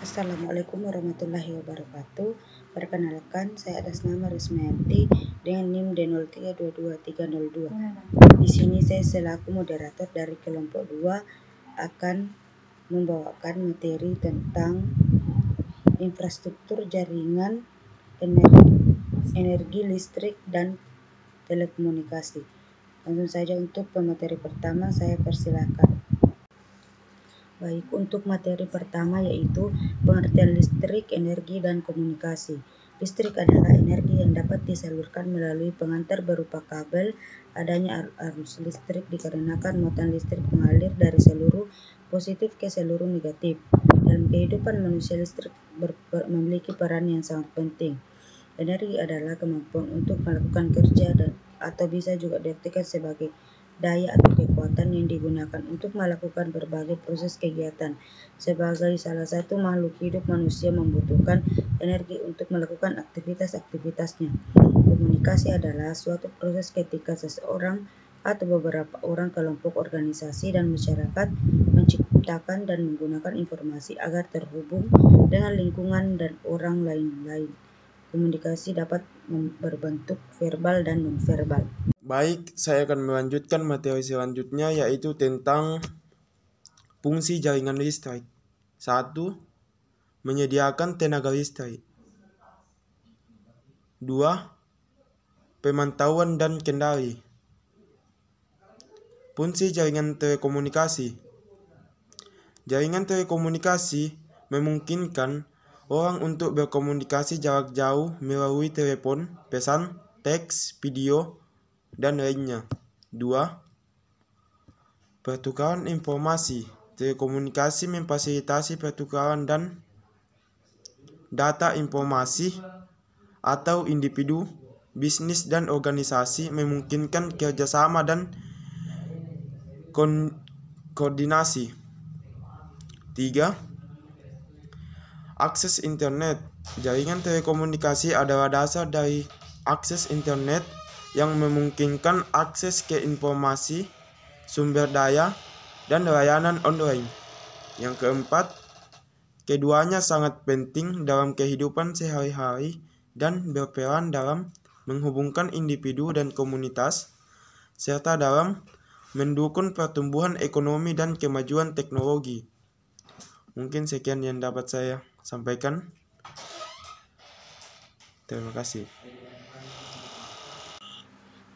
Assalamualaikum warahmatullahi wabarakatuh. Perkenalkan, saya atas nama Rismayanti dengan NIM D0322302. Di sini saya selaku moderator dari kelompok 2 akan membawakan materi tentang infrastruktur jaringan energi listrik dan telekomunikasi. Langsung saja untuk pemateri pertama saya persilakan. Baik, untuk materi pertama yaitu pengertian listrik, energi, dan komunikasi. Listrik adalah energi yang dapat disalurkan melalui pengantar berupa kabel. Adanya arus listrik dikarenakan muatan listrik mengalir dari seluruh positif ke seluruh negatif. Dalam kehidupan manusia, listrik memiliki peran yang sangat penting. Energi adalah kemampuan untuk melakukan kerja atau bisa juga diartikan sebagai daya atau kekuatan yang digunakan untuk melakukan berbagai proses kegiatan. Sebagai salah satu makhluk hidup, manusia membutuhkan energi untuk melakukan aktivitas-aktivitasnya. Komunikasi adalah suatu proses ketika seseorang atau beberapa orang, kelompok, organisasi, dan masyarakat menciptakan dan menggunakan informasi agar terhubung dengan lingkungan dan orang lain-lain. Komunikasi dapat berbentuk verbal dan non-verbal. Baik, saya akan melanjutkan materi selanjutnya yaitu tentang fungsi jaringan listrik. 1. Menyediakan tenaga listrik. 2. Pemantauan dan kendali. Fungsi jaringan telekomunikasi. Jaringan telekomunikasi memungkinkan orang untuk berkomunikasi jarak jauh melalui telepon, pesan, teks, video, dan lainnya. 2. Pertukaran informasi. Telekomunikasi memfasilitasi pertukaran dan data informasi atau individu, bisnis, dan organisasi memungkinkan kerjasama dan koordinasi. 3. Akses internet. Jaringan telekomunikasi adalah dasar dari akses internet yang memungkinkan akses ke informasi, sumber daya, dan layanan online. Yang keempat, keduanya sangat penting dalam kehidupan sehari-hari dan berperan dalam menghubungkan individu dan komunitas, serta dalam mendukung pertumbuhan ekonomi dan kemajuan teknologi. Mungkin sekian yang dapat saya sampaikan. Terima kasih.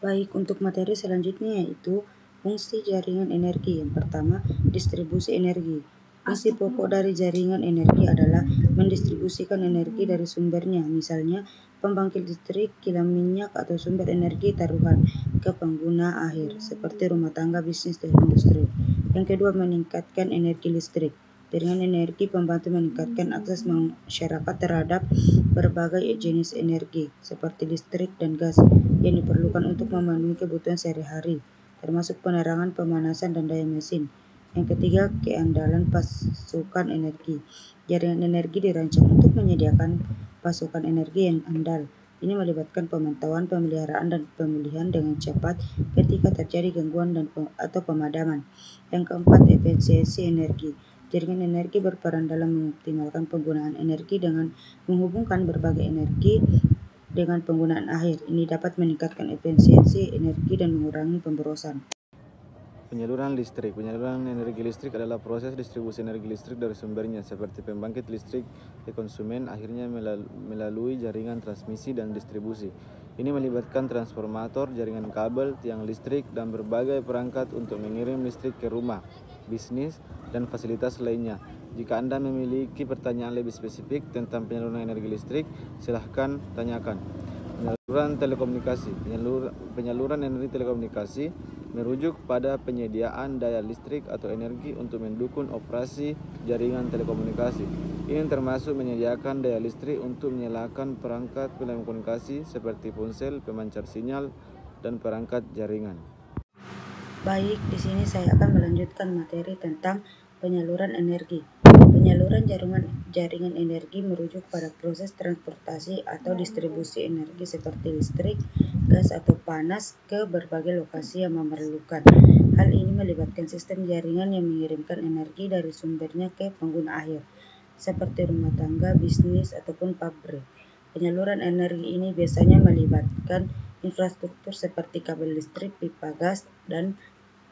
Baik, untuk materi selanjutnya yaitu fungsi jaringan energi. Yang pertama, distribusi energi. Fungsi pokok dari jaringan energi adalah mendistribusikan energi dari sumbernya, misalnya pembangkit listrik, kilang minyak, atau sumber energi taruhan ke pengguna akhir, seperti rumah tangga, bisnis, dan industri. Yang kedua, meningkatkan energi listrik. Jaringan energi membantu meningkatkan akses masyarakat terhadap berbagai jenis energi, seperti listrik dan gas, yang diperlukan untuk memenuhi kebutuhan sehari-hari, termasuk penerangan, pemanasan, dan daya mesin. Yang ketiga, keandalan pasokan energi. Jaringan energi dirancang untuk menyediakan pasokan energi yang andal. Ini melibatkan pemantauan, pemeliharaan, dan pemilihan dengan cepat ketika terjadi gangguan atau pemadaman. Yang keempat, efisiensi energi. Jaringan energi berperan dalam mengoptimalkan penggunaan energi dengan menghubungkan berbagai energi dengan penggunaan akhir. Ini dapat meningkatkan efisiensi energi dan mengurangi pemborosan. Penyaluran listrik. Penyaluran energi listrik adalah proses distribusi energi listrik dari sumbernya seperti pembangkit listrik ke konsumen akhirnya melalui jaringan transmisi dan distribusi. Ini melibatkan transformator, jaringan kabel, tiang listrik, dan berbagai perangkat untuk mengirim listrik ke rumah, bisnis, dan fasilitas lainnya. Jika Anda memiliki pertanyaan lebih spesifik tentang penyaluran energi listrik, silahkan tanyakan. Penyaluran telekomunikasi. Penyaluran energi telekomunikasi merujuk pada penyediaan daya listrik atau energi untuk mendukung operasi jaringan telekomunikasi. Ini termasuk menyediakan daya listrik untuk menyalakan perangkat telekomunikasi seperti ponsel, pemancar sinyal, dan perangkat jaringan. Baik, di sini saya akan melanjutkan materi tentang penyaluran energi. Penyaluran jaringan energi merujuk pada proses transportasi atau distribusi energi seperti listrik, gas, atau panas ke berbagai lokasi yang memerlukan. Hal ini melibatkan sistem jaringan yang mengirimkan energi dari sumbernya ke pengguna akhir, seperti rumah tangga, bisnis, ataupun pabrik. Penyaluran energi ini biasanya melibatkan infrastruktur seperti kabel listrik, pipa gas, dan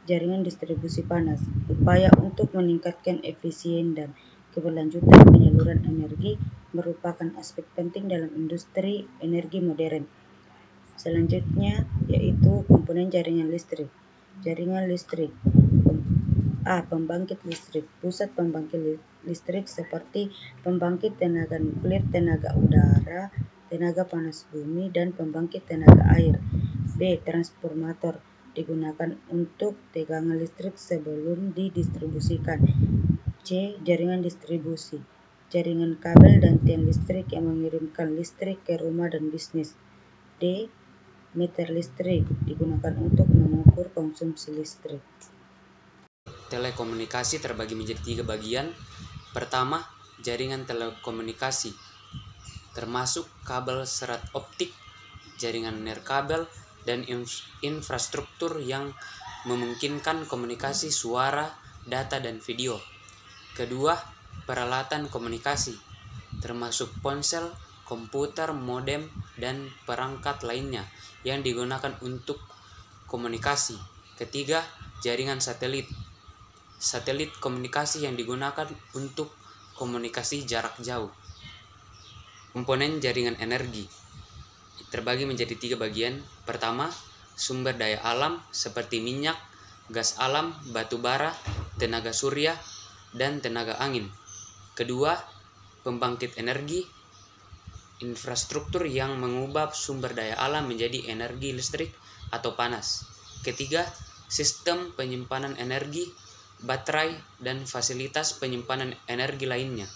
jaringan distribusi panas. Upaya untuk meningkatkan efisien dan keberlanjutan penyaluran energi merupakan aspek penting dalam industri energi modern. Selanjutnya yaitu komponen jaringan listrik. Jaringan listrik. Pembangkit listrik. Pusat pembangkit listrik seperti pembangkit tenaga nuklir, tenaga udara, tenaga panas bumi, dan pembangkit tenaga air. B. Transformator. Digunakan untuk tegangan listrik sebelum didistribusikan. C. Jaringan distribusi. Jaringan kabel dan tiang listrik yang mengirimkan listrik ke rumah dan bisnis. D. Meter listrik. Digunakan untuk mengukur konsumsi listrik. Telekomunikasi terbagi menjadi 3 bagian. Pertama, jaringan telekomunikasi, termasuk kabel serat optik, jaringan nirkabel, dan infrastruktur yang memungkinkan komunikasi suara, data, dan video. Kedua, peralatan komunikasi, termasuk ponsel, komputer, modem, dan perangkat lainnya yang digunakan untuk komunikasi. Ketiga, jaringan satelit. Satelit komunikasi yang digunakan untuk komunikasi jarak jauh. Komponen jaringan energi terbagi menjadi 3 bagian. Pertama, sumber daya alam seperti minyak, gas alam, batu bara, tenaga surya, dan tenaga angin. Kedua, pembangkit energi, infrastruktur yang mengubah sumber daya alam menjadi energi listrik atau panas. Ketiga, sistem penyimpanan energi, baterai, dan fasilitas penyimpanan energi lainnya.